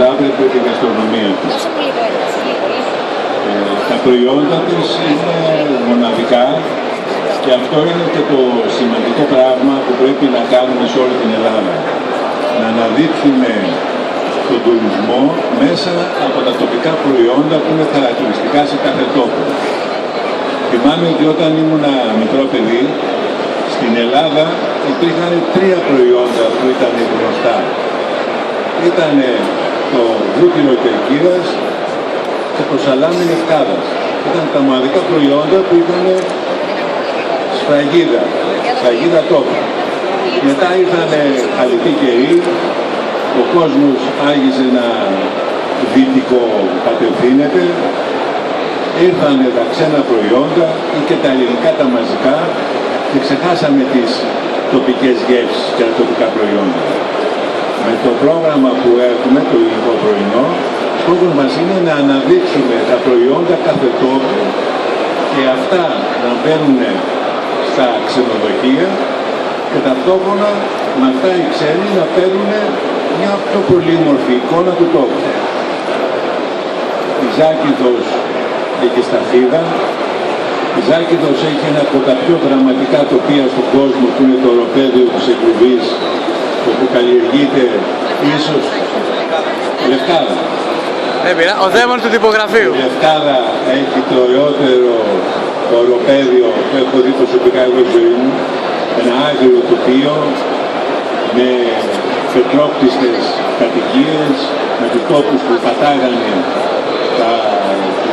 μετάτρεπε τη γαστρονομία της. Τα προϊόντα της είναι μοναδικά και αυτό είναι και το σημαντικό πράγμα που πρέπει να κάνουμε σε όλη την Ελλάδα. Να αναδείξουμε τον τουρισμό μέσα από τα τοπικά προϊόντα που είναι χαρακτηριστικά σε κάθε τόπο. Θυμάμαι ότι όταν ήμουν μικρό παιδί, στην Ελλάδα υπήρχαν 3 προϊόντα που ήταν γνωστά. Ήταν το βούτυρο κερκίδας και το σαλάμι λευκάδας. Ήταν τα μοναδικά προϊόντα που ήταν σφραγίδα τόπου. Μετά ήρθαν χαλιτοί καιροί, ο κόσμος άρχισε να δυτικοπατευθύνεται, ήρθαν τα ξένα προϊόντα ή και τα ελληνικά τα μαζικά και ξεχάσαμε τις τοπικές γεύσεις και τα τοπικά προϊόντα. Με το πρόγραμμα που έχουμε, το ελληνικό πρωινό, σκοπός μας είναι να αναδείξουμε τα προϊόντα κάθε τόπου και αυτά να μπαίνουν στα ξενοδοχεία και ταυτόχρονα με αυτά οι ξένοι να παίρνουν μια πιο πολύμορφη εικόνα του τόπου. Η Ζάκυνθος έχει σταφίδα. Η Ζάκυνθος έχει ένα από τα πιο δραματικά τοπία στον κόσμο που είναι το οροπέδιο της Εκκλουβής, όπου καλλιεργείται ίσως η Λευκάδα. Ο δαίμονας του τυπογραφείου. Η Λευκάδα έχει το ωραιότερο οροπέδιο που έχω δει προσωπικά εγώ στη ζωή μου. Ένα άγριο τοπίο με πετρόκτιστες κατοικίες, με τους τόπους που πατάγανε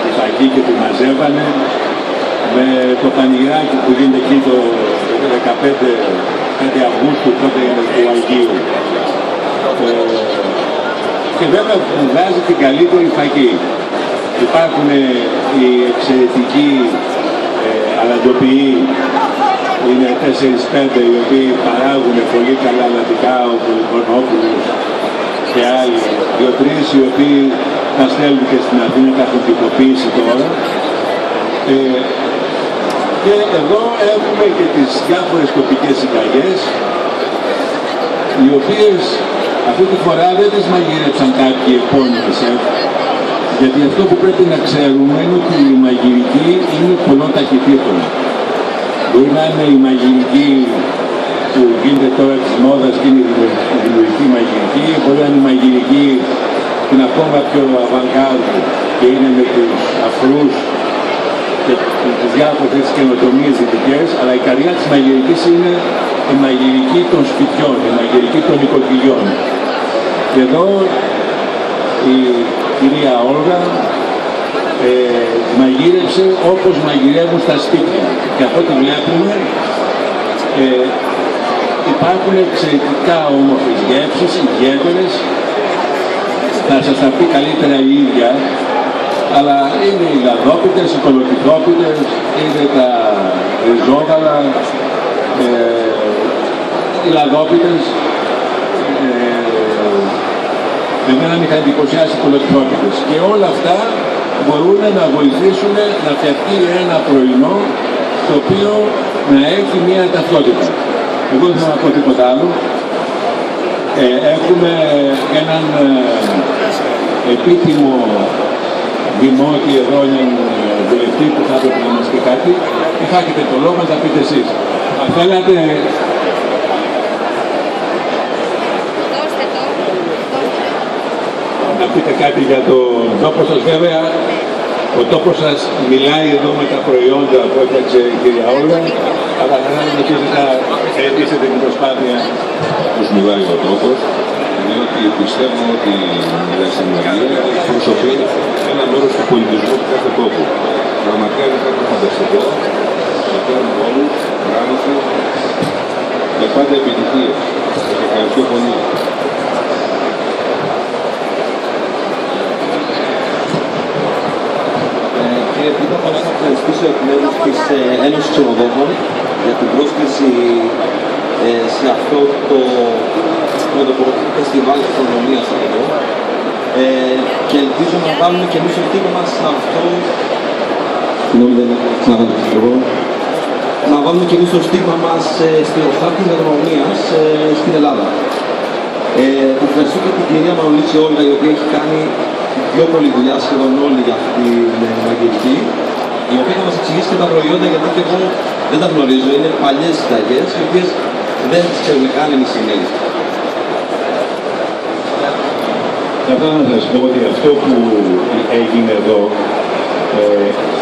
τη φαγή και τη μαζεύανε, με το πανηγυράκι που γίνεται εκεί το 15 Αυγούστου, τότε είναι του Αγίου. Και βέβαια βγάζει την καλύτερη φαγή. Υπάρχουν οι εξαιρετικοί αλαντοποιοί, είναι 4-5 οι οποίοι παράγουν πολύ καλά αλαντικά, ο Πολυκονόπουλος και άλλοι, 2-3 οι οποίοι μας στέλνουν και στην Αθήνα, τα έχουν τυποποιήσει τώρα. Και εδώ έχουμε και τις διάφορες τοπικές συνταγές, οι οποίες αυτή τη φορά δεν τις μαγειρέψαν κάποιοι επώνυμοι σεφ, γιατί αυτό που πρέπει να ξέρουμε είναι ότι η μαγειρική είναι πολλών ταχυτήτων. Μπορεί να είναι η μαγειρική που γίνεται τώρα της μόδας και είναι η δημιουργική μαγειρική, μπορεί να είναι η μαγειρική που είναι ακόμα πιο αβανγκάρδη και είναι με τους αφρούς και τις διάφορες καινοτομίες δυτικές, αλλά η καρδιά της μαγειρικής είναι η μαγειρική των σπιτιών, η μαγειρική των οικοκυριών. Και εδώ η κυρία Όλγα μαγείρεψε όπως μαγειρεύουν στα σπίτια. Και από ό,τι βλέπουμε υπάρχουν εξαιρετικά όμορφες γεύσεις, ιδιαίτερες. Θα σας τα πει καλύτερα η ίδια, αλλά είναι οι λαδόπιτες, οι κολοκυθόπιτες, είναι τα ριζόγαλα, οι λαδόπιτες. Εμένα με είχαν εντυπωσιάσει οι κολοκυθόπιτες. Και όλα αυτά μπορούν να βοηθήσουν να φτιαχτεί ένα πρωινό το οποίο να έχει μια ταυτότητα. Εγώ δεν θα να πω τίποτα άλλο. Έχουμε έναν επίτιμο δημότη εδώ, έναν βουλευτή που θα έπρεπε να μας πει κάτι. Θα έχετε το λόγο να τα πείτε εσείς. Αν θέλατε... να πείτε κάτι για τον τόπο σας, βέβαια. Ο τόπος σας μιλάει εδώ με τα προϊόντα που έφτιαξε η κυρία Όλγα, αλλά θα ήθελα να χαιρετήσετε την προσπάθεια. Πώς μιλάει ο τόπος, διότι πιστεύω ότι η γαστρονομία προσωπεί ένα μέρος του πολιτισμού του κάθε τόπου. Πραγματικά είναι κάτι φανταστικό, να κάνουμε όλους, πράγματι, και πάντα επιτυχίες. Ευχαριστώ πολύ. Κύριε Πίτα, θα σας ευχαριστήσω εκ μέρους της Ένωσης Ξενοδόχων για την πρόσκληση σε αυτό το φεστιβάλ γαστρονομίας εδώ. Και ελπίζω να βάλουμε και εμείς το στίγμα μας σε αυτό. Συγγνώμη, δεν έχω ξαναβάλει το στίγμα. Να βάλουμε και εμείς το στίγμα μας στο χάρτη γαστρονομίας στην Ελλάδα. Θα ευχαριστώ και την κυρία Μανολίτση Όλγα, η οποία έχει κάνει πιο πολλή δουλειά, σχεδόν όλη για αυτή την μαγειρική, η οποία θα μας εξηγήσει και τα προϊόντα, γιατί και εγώ δεν τα γνωρίζω. Είναι παλιές συνταγές, οι οποίες δεν τις ξέρουμε καν εμείς οι νέοι. Θα να σας πω ότι αυτό που έγινε εδώ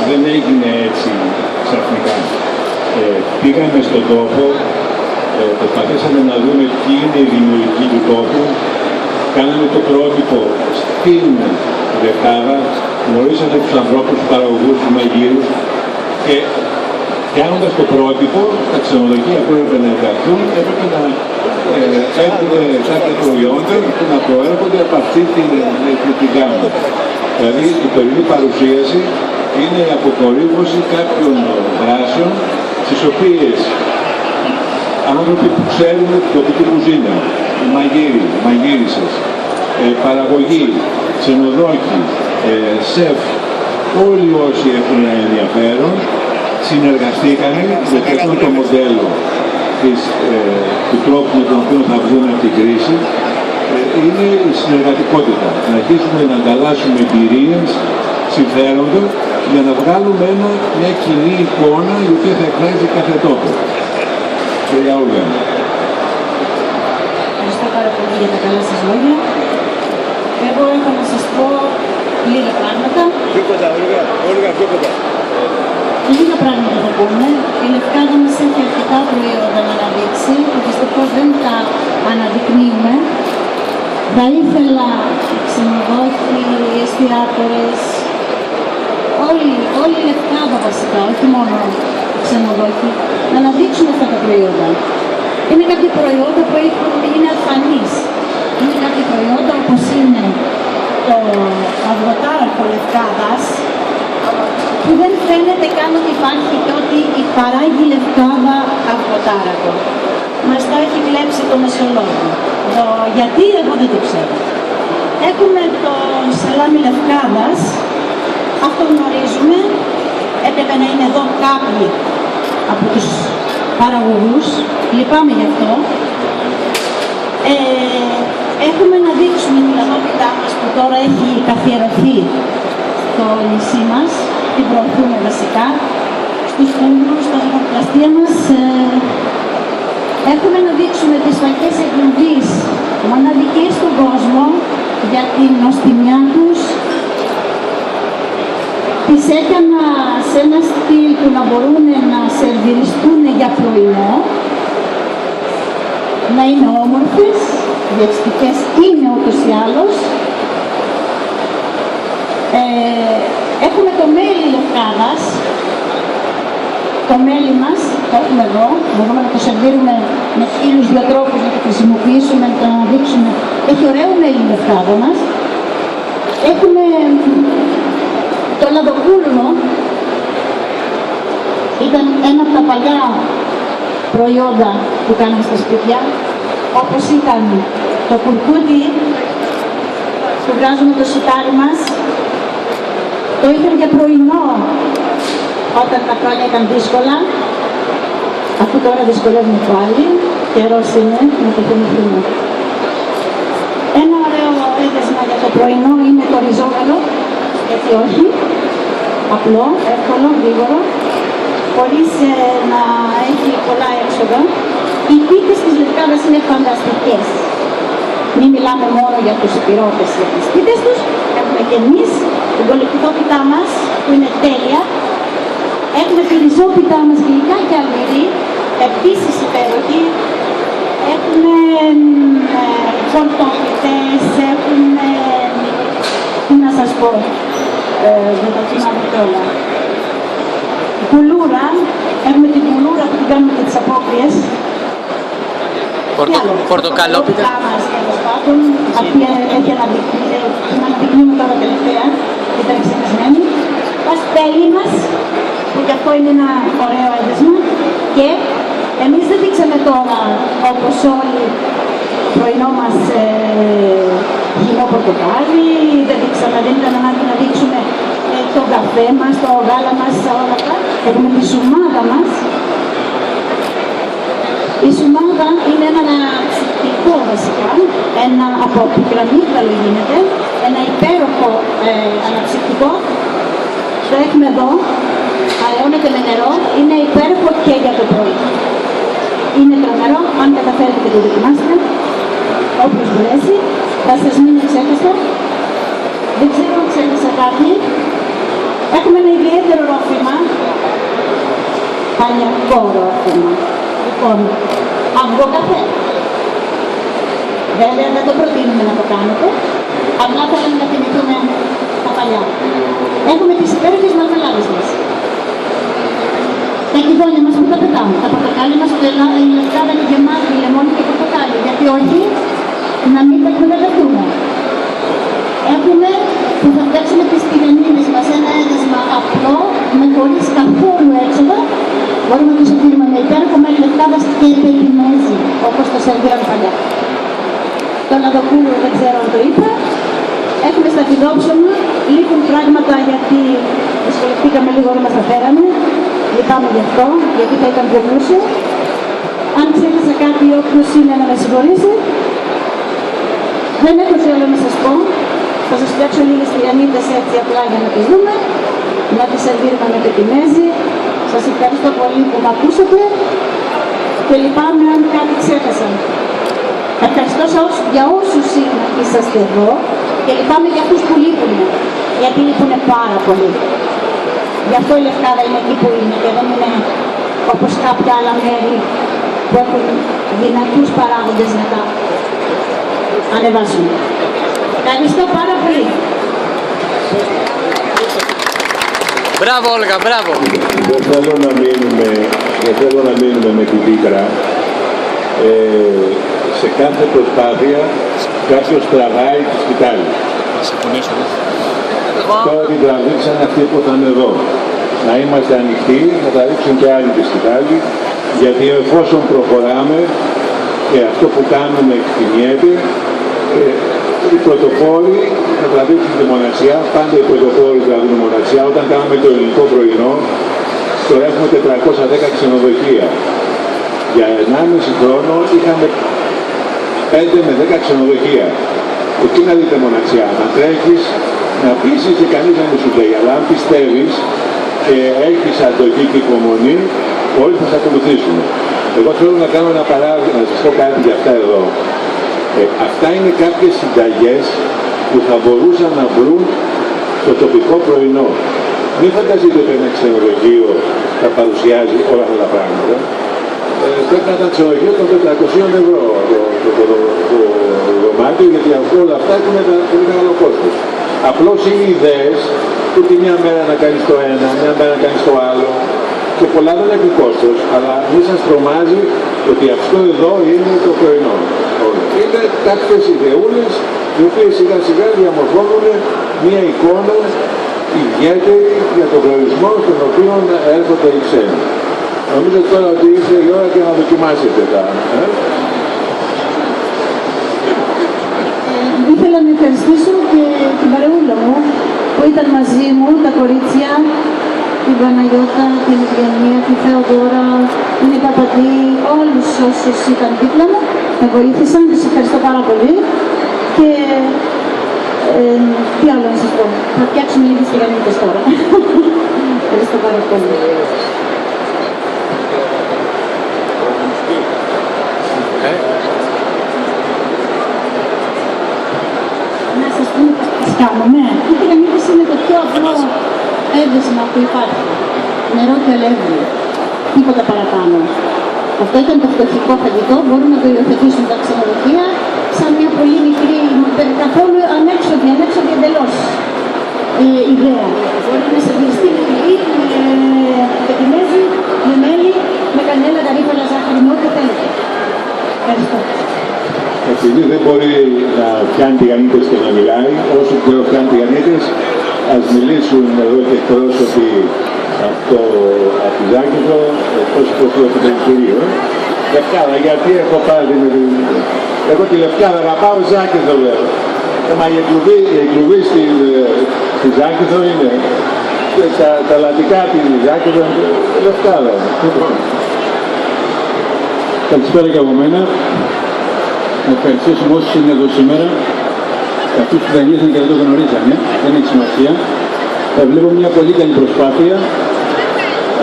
δεν έγινε έτσι ξαφνικά. Πήγαμε στον τόπο, προσπαθήσαμε να δούμε ποιοι είναι οι δημιουργοί του τόπου, κάναμε το πρότυπο στην Λευκάδα, γνωρίσαμε τους ανθρώπους, τους παραγωγούς, τους μαγείρους και κάνοντας το πρότυπο, τα ξενοδοχεία που έπρεπε να εργαστούν, έπρεπε να έχουν κάποια προϊόντα που να προέρχονται από αυτή την γάμμα. Δηλαδή η τωρινή παρουσίαση είναι η αποκορύφωση κάποιων δράσεων στις οποίες άνθρωποι που ξέρουν την τοπική κουζίνα, οι μαγείροι, οι μαγείρισες, παραγωγή, ξενοδόχοι, σεφ, όλοι όσοι έχουν ενδιαφέρον συνεργαστήκανε για αυτό το μοντέλο του τρόπου με τον οποίο θα βγούμε από την κρίση. Είναι η συνεργατικότητα. Να αρχίσουμε να ανταλλάσσουμε εμπειρίες, συμφέροντα, για να βγάλουμε μια κοινή εικόνα η οποία θα εκφράζει κάθε τόπο. Κυρία Όλγα. Ευχαριστώ πάρα πολύ για τα καλά σας λόγια. Εγώ έχω να σας πω λίγα πράγματα. Πιο κοντά, Όλγα, πιο κοντά. Λίγα πράγματα θα πούμε. Η Λευκάδα μας έχει αρκετά προϊόντα να αναδείξει και δυστυχώς δεν τα αναδεικνύουμε. Θα ήθελα οι ξενοδόχοι, οι εστιατόρες, όλη η Λευκάδα βασικά, όχι μόνο οι ξενοδόχοι, να αναδείξουν αυτά τα προϊόντα. Είναι κάποια προϊόντα που είναι αφανείς. Είναι κάποια προϊόντα όπως είναι το αυγοτάραχο Λευκάδας, που δεν φαίνεται καν ότι υπάρχει και ότι παράγει Λευκάδα αυγοτάραχο. Μας το έχει κλέψει το μεσολόγιο. Γιατί εγώ δεν το ξέρω. Έχουμε το σαλάμι Λευκάδας, αυτό γνωρίζουμε, έπρεπε να είναι εδώ κάποιοι από τους παραγωγούς, λυπάμαι γι' αυτό. Έχουμε να δείξουμε την λαδότητά μας που τώρα έχει καθιερωθεί στο νησί μας, την προωθούμε βασικά, στους φούρνους, στα ζαχαροπλαστεία μας. Έχουμε να δείξουμε τις φακές εκδοχής, μοναδικές στον κόσμο για την νοστιμιά τους. Τις έκανα σε ένα στυλ που να μπορούν να σερβιριστούν για πρωινό, να είναι όμορφες, γευστικές είναι ούτως ή άλλως. Έχουμε το μέλι Λευκάδας, το μέλι μας, το έχουμε εδώ, μπορούμε να το σερβίρουμε με 1002 τρόπους, να το χρησιμοποιήσουμε, να το αναδείξουμε. Έχει ωραίο μέλι Λευκάδα μας. Έχουμε το λαδοκούρνο, ήταν ένα από τα παλιά προϊόντα που κάναμε στα σπίτια, όπως ήταν το κουρκούτι που βγάζουμε το σιτάρι μας. Το είχαν για πρωινό όταν τα χρόνια ήταν δύσκολα, αφού τώρα δυσκολεύουμε πάλι, καιρός είναι να το θυμηθούμε. Ένα ωραίο έδεσμα για το πρωινό είναι το ριζόγαλο, έτσι όχι, απλό, εύκολο, γρήγορο, χωρίς να έχει πολλά έξοδα. Οι πίτες της Λευκάδας είναι φανταστικές. Μην μιλάμε μόνο για τους υπηρώτες για τις πίτες τους, έχουμε και εμείς την κολεκτικότητά μας που είναι τέλεια. Έχουμε τη ριζόπιτά μας γλυκά και αλμυρή, επίσης υπέροχη. Έχουμε φορτόπιτες, έχουμε, τι να σας πω, δεν τα θυμάμαι κιόλα. Κουλούρα, έχουμε την κουλούρα που την κάνουμε και τις απόκριες. Πορτοκαλόπιτα. Τέλος πάντων, αυτή έχει αναδεικνύουμε τώρα τελευταία, ήταν ξεχασμένη. Παστέλι μας, που και αυτό είναι ένα ωραίο έδεσμα. Και εμείς δεν δείξαμε τώρα, όπως όλοι, το πρωινό μας γυμνό πορτοκάλι, δεν ήταν ανάγκη να δείξουμε το καφέ μας, το γάλα μας, όλα αυτά. Έχουμε τη σουμάδα μας, Η σουμάδα είναι ένα αναψυκτικό βασικά, ένα από πικραμίγδαλο γίνεται, ένα υπέροχο αναψυκτικό. Το έχουμε εδώ, αραιώνεται με νερό, είναι υπέροχο και για το πρωί. Είναι τρομερό, αν καταφέρετε και το δοκιμάσετε, όποιος μπορέσει, θα σας μείνει ξέχαστο. Δεν ξέρω αν ξέχασα κάτι. Έχουμε ένα ιδιαίτερο ρόφημα, παλιακό ρόφημα. Λοιπόν, αυγό καφέ. Βέβαια δεν το προτείνουμε να το κάνετε, απλά θέλουμε να θυμηθούμε τα παλιά. Έχουμε τις υπέροχες μαρμελάδες μας. Τα κυδόνια μας που τα πετάμε, τα πορτοκάλια μας που η λευκάδα είναι γεμάτη λεμόνι και πορτοκάλι, γιατί όχι να μην τα εκμεταλλευτούμε. Έχουμε που θα φτιάξουμε τις τηγανίδες μας, ένα έδεσμα απλό, με χωρίς καθόλου έξοδο. Μπορούμε να το σερβίρουμε με υπέροχο μέλι λευκάδας και πελιμέζι, όπως το σερβίραμε παλιά. Το λαδοκούρο δεν ξέρω αν το είπα. Έχουμε στα φιδόψωμα, λείπουν πράγματα γιατί δυσκολευτήκαμε λίγο, δεν μας τα φέραμε. Λυπάμαι γι' αυτό, γιατί θα ήταν πιο πλούσιο. Αν ξέχασα κάτι, όποιος είναι να με συγχωρήσει. Δεν έχω θέλω να σας πω. Θα σας φτιάξω λίγες τηγανίδες έτσι απλά για να τις δούμε. Να τις σερβίρουμε με πεπινέζι. Σας ευχαριστώ πολύ που με ακούσατε. Και λυπάμαι αν κάτι ξέχασα. Ευχαριστώ για όσους είσαστε εδώ. Και λυπάμαι για αυτούς που λείπουν. Γιατί λείπουν πάρα πολύ. Γι' αυτό η Λευκάδα είναι εκεί που είναι και δεν είναι όπως κάποια άλλα μέρη που έχουν δυνατούς παράγοντες να τα ανεβάσουν. Ευχαριστώ πάρα πολύ. Μπράβο Όλγα, μπράβο. Δεν θέλω να μείνουμε με την πίκρα. Σε κάθε προσπάθεια κάποιος τραβάει τη σκητάλη. Τώρα την τραβήξαν αυτοί που θα είναι εδώ. Να είμαστε ανοιχτοί, να τραβήξουν και άλλοι τη σκητάλη, γιατί εφόσον προχωράμε και αυτό που κάνουμε εκτιμιέται, οι πρωτοπόροι να τραβήξουν τη μοναξιά, πάντα οι πρωτοπόροι τραβούν μοναξιά. Όταν κάναμε το ελληνικό πρωινό, τώρα έχουμε 410 ξενοδοχεία. Για 1,5 χρόνο είχαμε 5 με 10 ξενοδοχεία. Εκεί να δείτε μοναξιά, να τρέχεις, να πείσεις και κανείς δεν σου λέει, αλλά αν πιστεύεις και έχεις αντοχή και υπομονή, όλοι θα σε ακολουθήσουν. Εγώ θέλω να κάνω ένα παράδειγμα, να σας πω κάτι για αυτά εδώ. Αυτά είναι κάποιες συνταγές που θα μπορούσαν να βρουν στο τοπικό πρωινό. Μην φανταστείτε ότι ένα ξενοδοχείο θα παρουσιάζει όλα αυτά τα πράγματα. Πρέπει να ήταν ξενοδοχείο των 400 ευρώ το δωμάτιο, γιατί όλα αυτά έχουν πολύ μεγάλο κόστος. Απλώς είναι ιδέες που τη μια μέρα να κάνεις το ένα, μια μέρα να κάνεις το άλλο. Και πολλά δεν έχουν κόστος, αλλά μη σας τρομάζει ότι αυτό εδώ είναι το πρωινό. Είναι κάποιες ιδεούλες οι οποίες σιγά σιγά διαμορφώνουν μια εικόνα ιδιαίτερη για τον προορισμό στον οποίο έρχονται οι ξένοι. Νομίζω τώρα ότι ήρθε η ώρα και να δοκιμάσετε τα. Ήθελα να ευχαριστήσω και την παρεούλα μου που ήταν μαζί μου, τα κορίτσια, την Παναγιώτα, την Ευγενία, τη Θεοδώρα, την Παπαδή, όλους όσους ήταν δίπλα μου, με βοήθησαν, τους ευχαριστώ πάρα πολύ. Και τι άλλο να σας πω, θα φτιάξουμε λίγες τηγανίτες τώρα. Ευχαριστώ πάρα πολύ. Να σας πούμε τι κάνουμε. Οι τηγανίτες είναι το πιο απλό έδεσμα που υπάρχει. Νερό και αλεύρι. Τίποτα παραπάνω. Αυτό ήταν το φτωχικό φαγητό. Μπορούν να το υιοθετήσουν τα ξενοδοχεία σαν μια πολύ μικρή, καθόλου ανέξοδη εντελώς ιδέα. Μπορεί να σερβιριστεί με τυλί, με πεπινέζι, με μέλι, με κανέλα, γαρίφαλα, ζάχαρη, με ό,τι θέλετε. Ευχαριστώ. Επειδή δεν μπορεί να πιάνει τηγανίτες και να μιλάει, όσο πιο πιάνει τηγανίτες, ας μιλήσουν εδώ και εκπρόσωποι από τη Ζάκυνθο, εκπρόσωποι του Περιφερείου. Λευκάδα, γιατί έχω πάλι με την. Εγώ τη Λευκάδα αγαπάω, Ζάκυνθο λέω. Μα η εκκλουβή στη Ζάκυνθο είναι. Τα λατικά τη Ζάκυνθο είναι Λευκάδα. Καλησπέρα και από μένα. Να ευχαριστήσουμε όσους είναι εδώ σήμερα. Αυτούς που δεν ήρθαν και δεν το γνωρίζανε, δεν έχει σημασία. Βλέπω μια πολύ καλή προσπάθεια.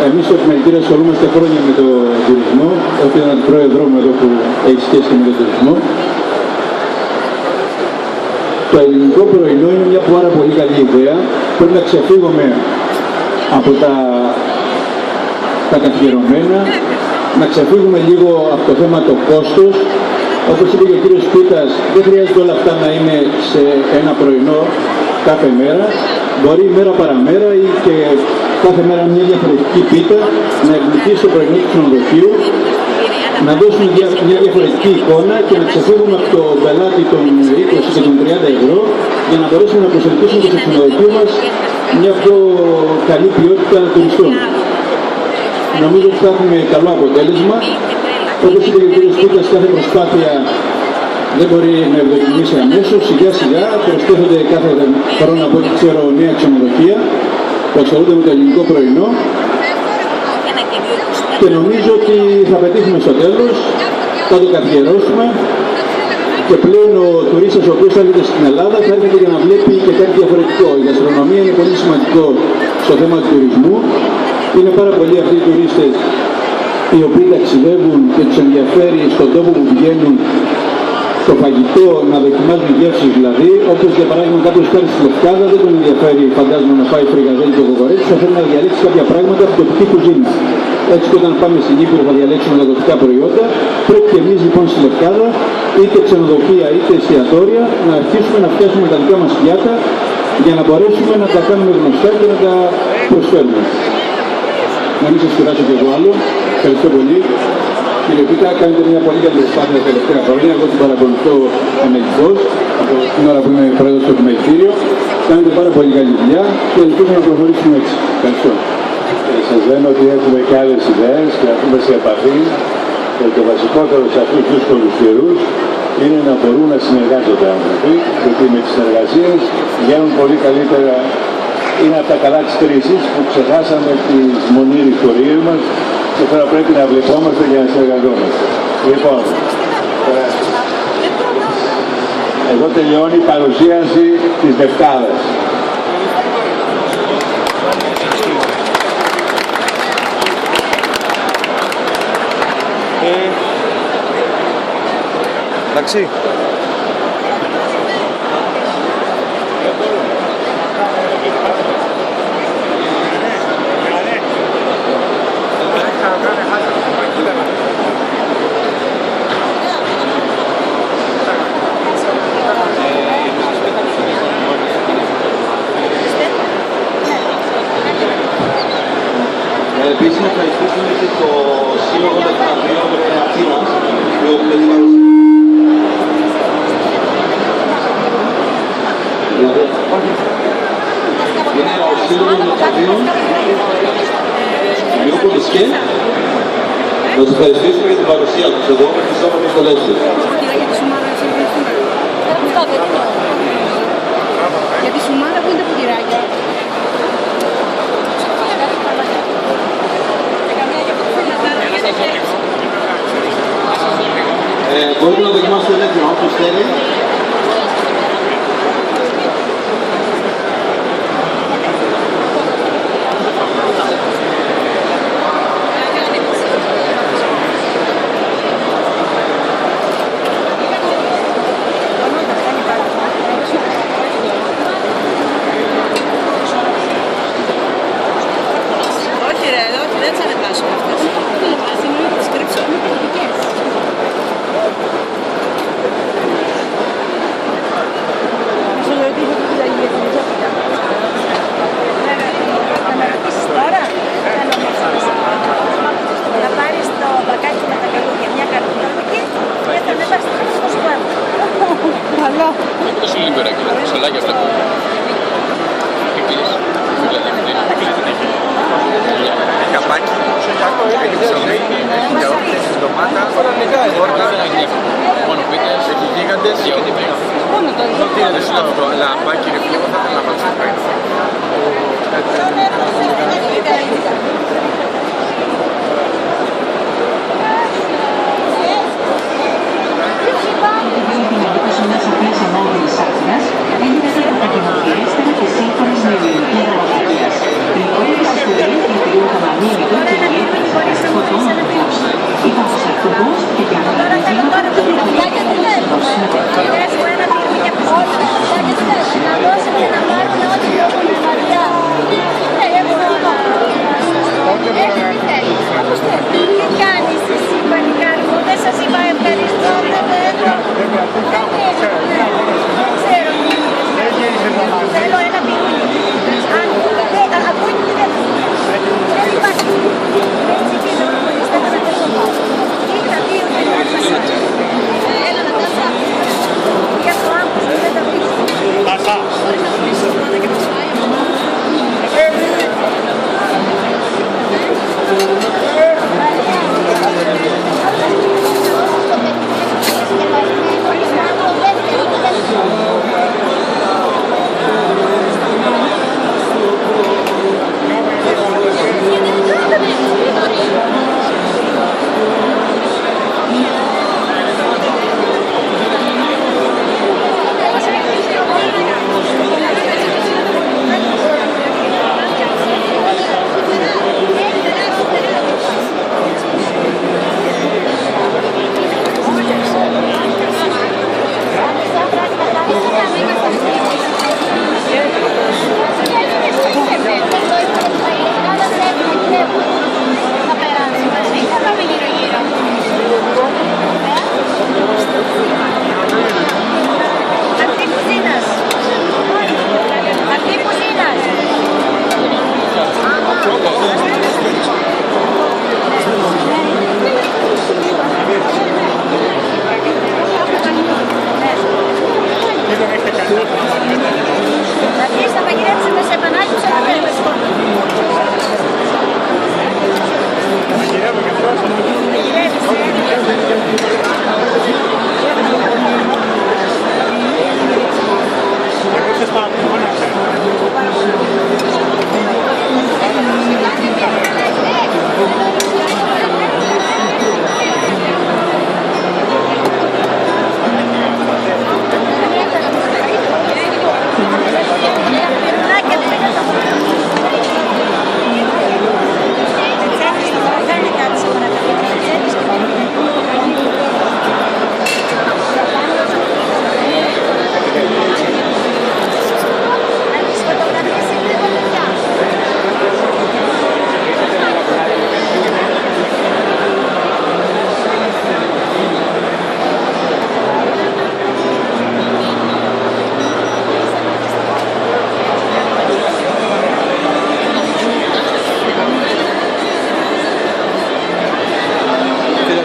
Εμείς στο Επιμελητήριο ασχολούμαστε χρόνια με τον τουρισμό. Έχω έναν αντιπρόεδρό μου εδώ που έχει σχέση με τον τουρισμό. Το ελληνικό πρωινό είναι μια πάρα πολύ καλή ιδέα. Πρέπει να ξεφύγουμε από τα καθιερωμένα, να ξεφύγουμε λίγο από το θέμα το κόστος. Όπως είπε και ο κύριος Πίτας, δεν χρειάζεται όλα αυτά να είναι σε ένα πρωινό κάθε μέρα. Μπορεί μέρα παραμέρα ή και κάθε μέρα μια διαφορετική πίτα να εμπλουτίσει το πρωινό του ξενοδοχείου, να δώσουμε μια διαφορετική εικόνα και να ξεφύγουμε από το πελάτη των 20 και των 30 ευρώ για να μπορέσουμε να προσελκύσουμε και στο ξενοδοχείο μας μια πιο καλή ποιότητα τουριστών. Νομίζω ότι θα έχουμε καλό αποτέλεσμα. Όπως είπε και ο κ. Κούτας, κάθε προσπάθεια δεν μπορεί να ευδοκιμήσει αμέσως. Σιγά σιγά προσθέτονται κάθε χρόνο από ό,τι ξέρω νέα ξενοδοχεία που ασχολούνται με το ελληνικό πρωινό. Και νομίζω ότι θα πετύχουμε στο τέλος, θα το καθιερώσουμε και πλέον ο τουρίστας ο οποίος θα έρχεται στην Ελλάδα θα έρχεται για να βλέπει και κάτι διαφορετικό. Η γαστρονομία είναι πολύ σημαντικό στο θέμα του τουρισμού. Είναι πάρα πολλοί αυτοί οι τουρίστες οι οποίοι ταξιδεύουν και τους ενδιαφέρει στον τόπο που πηγαίνουν το φαγητό, να δοκιμάζουν γεύσεις δηλαδή, όπως για παράδειγμα κάποιος κάνει στη Λευκάδα, δεν τον ενδιαφέρει φαντάζομαι να φάει φρικαδέλι και κοκορέτσι, θα θέλει να διαλέξει κάποια πράγματα από την τοπική κουζίνα. Έτσι και όταν πάμε στην Κύπρο θα διαλέξουμε τα τοπικά προϊόντα, πρέπει και εμείς λοιπόν στη Λευκάδα, είτε ξενοδοχεία είτε εστιατόρια, να αρχίσουμε να φτιάσουμε τα δικά μας πιάτα για να μπορέσουμε να τα κάνουμε γνωστά και να τα προσφέρουμε. Να μην σας κουράσω κι εγώ άλλο. Ευχαριστώ πολύ. Κύριε Πίτα, κάνετε μια πολύ καλή προσπάθεια τα τελευταία χρόνια. Εγώ την παρακολουθώ ανελιπώς από την ώρα που είμαι πρόεδρος στο Επιμελητήριο. Κάνετε πάρα πολύ καλή δουλειά και ελπίζω να προχωρήσουμε έτσι. Ευχαριστώ. Σας λένε ότι έχουμε και άλλες ιδέες και να πούμε σε επαφή. Και το βασικότερο σε αυτούς τους δύσκολους καιρούς είναι να μπορούν να συνεργάζονται άνθρωποι, γιατί με τις συνεργασίες βγαίνουν πολύ καλύτερα. Είναι από τα καλά της κρίσης που ξεχάσαμε τις μονήρες ιστορίες μας και τώρα πρέπει να βλεπόμαστε για να συνεργαζόμαστε. Λοιπόν, εδώ τελειώνει η παρουσίαση της Λευκάδας. Εντάξει. Επίσης να ευχαριστήσουμε και το Σύλλογο Λευκαδίων Αθήνας που έχουμε την παρουσία. Είναι ο Σύλλογος Λευκαδίων Μιούπολης και να σας ευχαριστήσουμε για την παρουσία τους εδώ με τις όμορφες στολές τους. Για τη σουμάρα που είναι τα ποτηράκια. Μπορούμε να δοκιμάσουμε ελεύθερα όποιος θέλει. Όχι ρε, όχι, δεν τις ανεβάσουμε αυτές. Τις κρύψουμε πολιτικές. Σου λέω ότι είχα πει για την Ιζόπιτα. Θα με ρωτήσεις τώρα. Θα πάρεις το μπακάκι με τα καλούδια, μια καρτινότικη και θα ανεβάσεις το σπάμα. Καλό. Το σιλίμπερακι, σαλάκια αυτά. Καπάκι, έχει ψωμί, έχει γιαούρτι, έχει ντομάτα, φόρτα, μόνο πίτες, έχει γίγαντες, μόνο το λαμπάκι και λίγο θα ήθελα να βάλω στο φαγητό.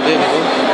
Αντένικο.